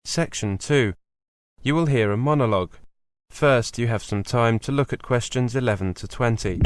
Section 2. You will hear a monologue. First, you have some time to look at questions 11 to 20.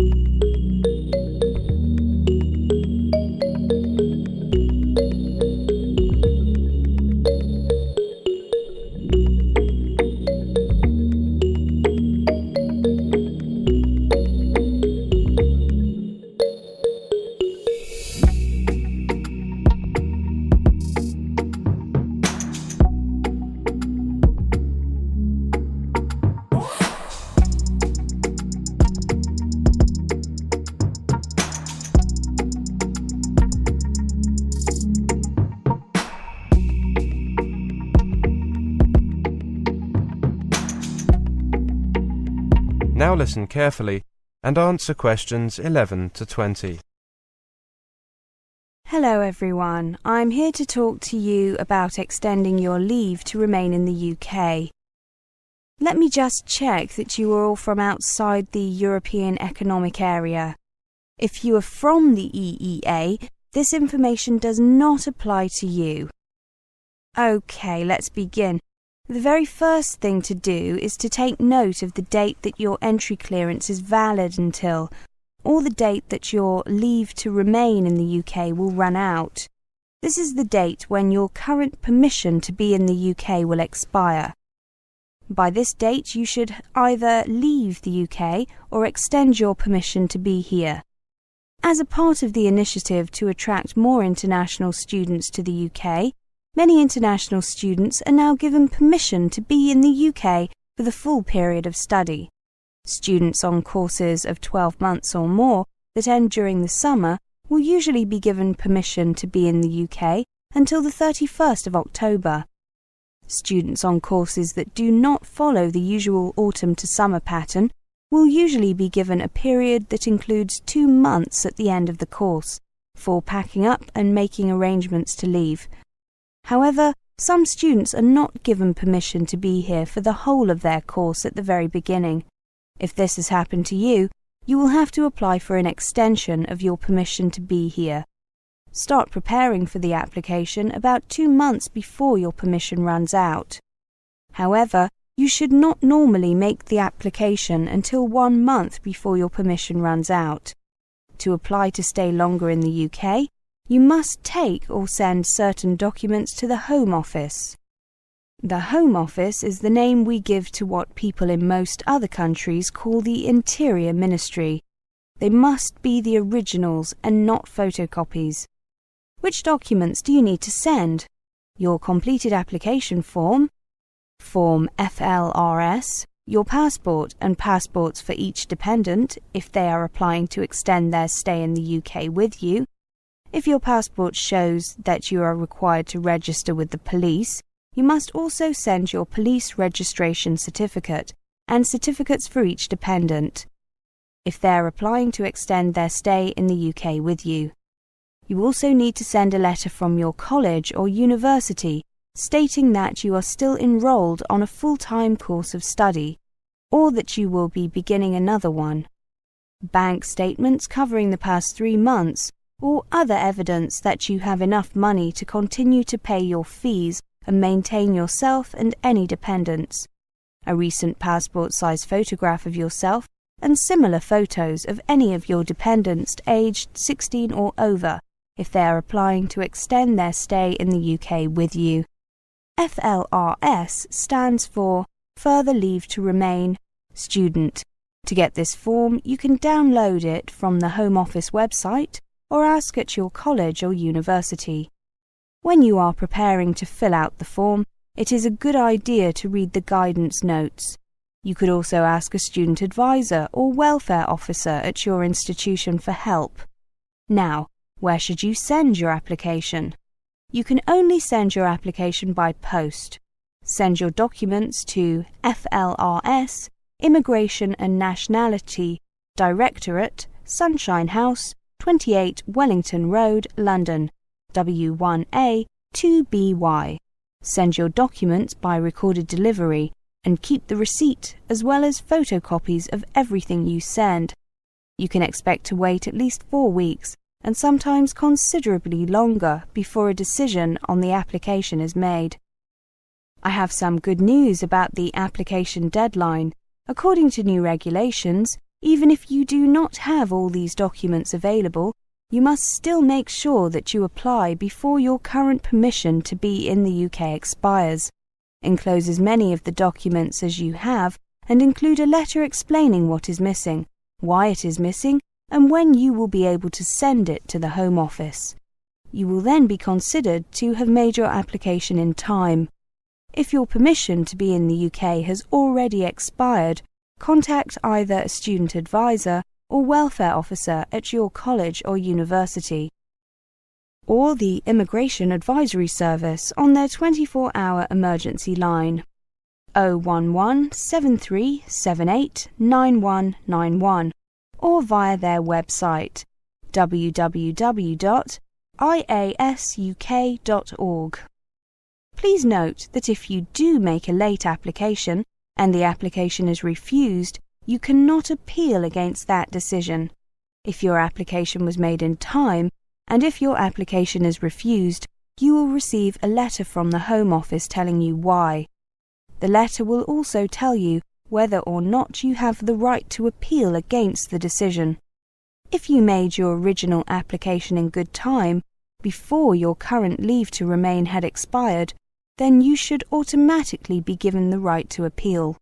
Now listen carefully and answer questions 11 to 20. Hello everyone, I'm here to talk to you about extending your leave to remain in the UK. Let me just check that you are all from outside the European Economic Area. If you are from the EEA, this information does not apply to you. Okay, let's begin. The very first thing to do is to take note of the date that your entry clearance is valid until, or the date that your leave to remain in the UK will run out. This is the date when your current permission to be in the UK will expire. By this date, you should either leave the UK or extend your permission to be here. As a part of the initiative to attract more international students to the UK, many international students are now given permission to be in the UK for the full period of study. Students on courses of 12 months or more that end during the summer will usually be given permission to be in the UK until the 31st of October. Students on courses that do not follow the usual autumn to summer pattern will usually be given a period that includes 2 months at the end of the course for packing up and making arrangements to leave. However, some students are not given permission to be here for the whole of their course at the very beginning. If this has happened to you, you will have to apply for an extension of your permission to be here. Start preparing for the application about 2 months before your permission runs out. However, you should not normally make the application until 1 month before your permission runs out. To apply to stay longer in the UK, you must take or send certain documents to the Home Office. The Home Office is the name we give to what people in most other countries call the Interior Ministry. They must be the originals and not photocopies. Which documents do you need to send? Your completed application form, Form FLRS, your passport and passports for each dependent if they are applying to extend their stay in the UK with you. If your passport shows that you are required to register with the police, you must also send your police registration certificate and certificates for each dependent, if they are applying to extend their stay in the UK with you. You also need to send a letter from your college or university stating that you are still enrolled on a full-time course of study, or that you will be beginning another one. Bank statements covering the past 3 months, or other evidence that you have enough money to continue to pay your fees and maintain yourself and any dependents. A recent passport-size photograph of yourself and similar photos of any of your dependents aged 16 or over if they are applying to extend their stay in the UK with you. FLRS stands for Further Leave to Remain Student. To get this form, you can download it from the Home Office website or ask at your college or university. When you are preparing to fill out the form, it is a good idea to read the guidance notes. You could also ask a student advisor or welfare officer at your institution for help. Now, where should you send your application? You can only send your application by post. Send your documents to FLRS, Immigration and Nationality Directorate, Sunshine House, 28 Wellington Road, London, W1A 2BY. Send your documents by recorded delivery and keep the receipt as well as photocopies of everything you send. You can expect to wait at least 4 weeks and sometimes considerably longer before a decision on the application is made. I have some good news about the application deadline. According to new regulations, even if you do not have all these documents available, you must still make sure that you apply before your current permission to be in the UK expires. Enclose as many of the documents as you have and include a letter explaining what is missing, why it is missing, and when you will be able to send it to the Home Office. You will then be considered to have made your application in time. If your permission to be in the UK has already expired, contact either a student advisor or welfare officer at your college or university, or the Immigration Advisory Service on their 24-hour emergency line 011 7378 9191, or via their website www.iasuk.org. Please note that if you do make a late application and the application is refused, you cannot appeal against that decision. If your application was made in time, and if your application is refused, you will receive a letter from the Home Office telling you why. The letter will also tell you whether or not you have the right to appeal against the decision. If you made your original application in good time, before your current leave to remain had expired, then you should automatically be given the right to appeal.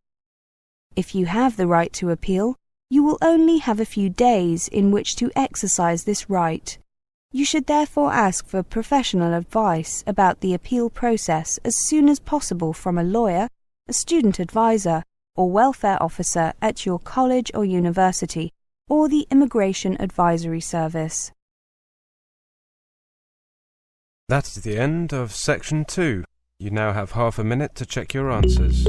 If you have the right to appeal, you will only have a few days in which to exercise this right. You should therefore ask for professional advice about the appeal process as soon as possible from a lawyer, a student advisor, or welfare officer at your college or university, or the Immigration Advisory Service. That is the end of Section 2. You now have half a minute to check your answers.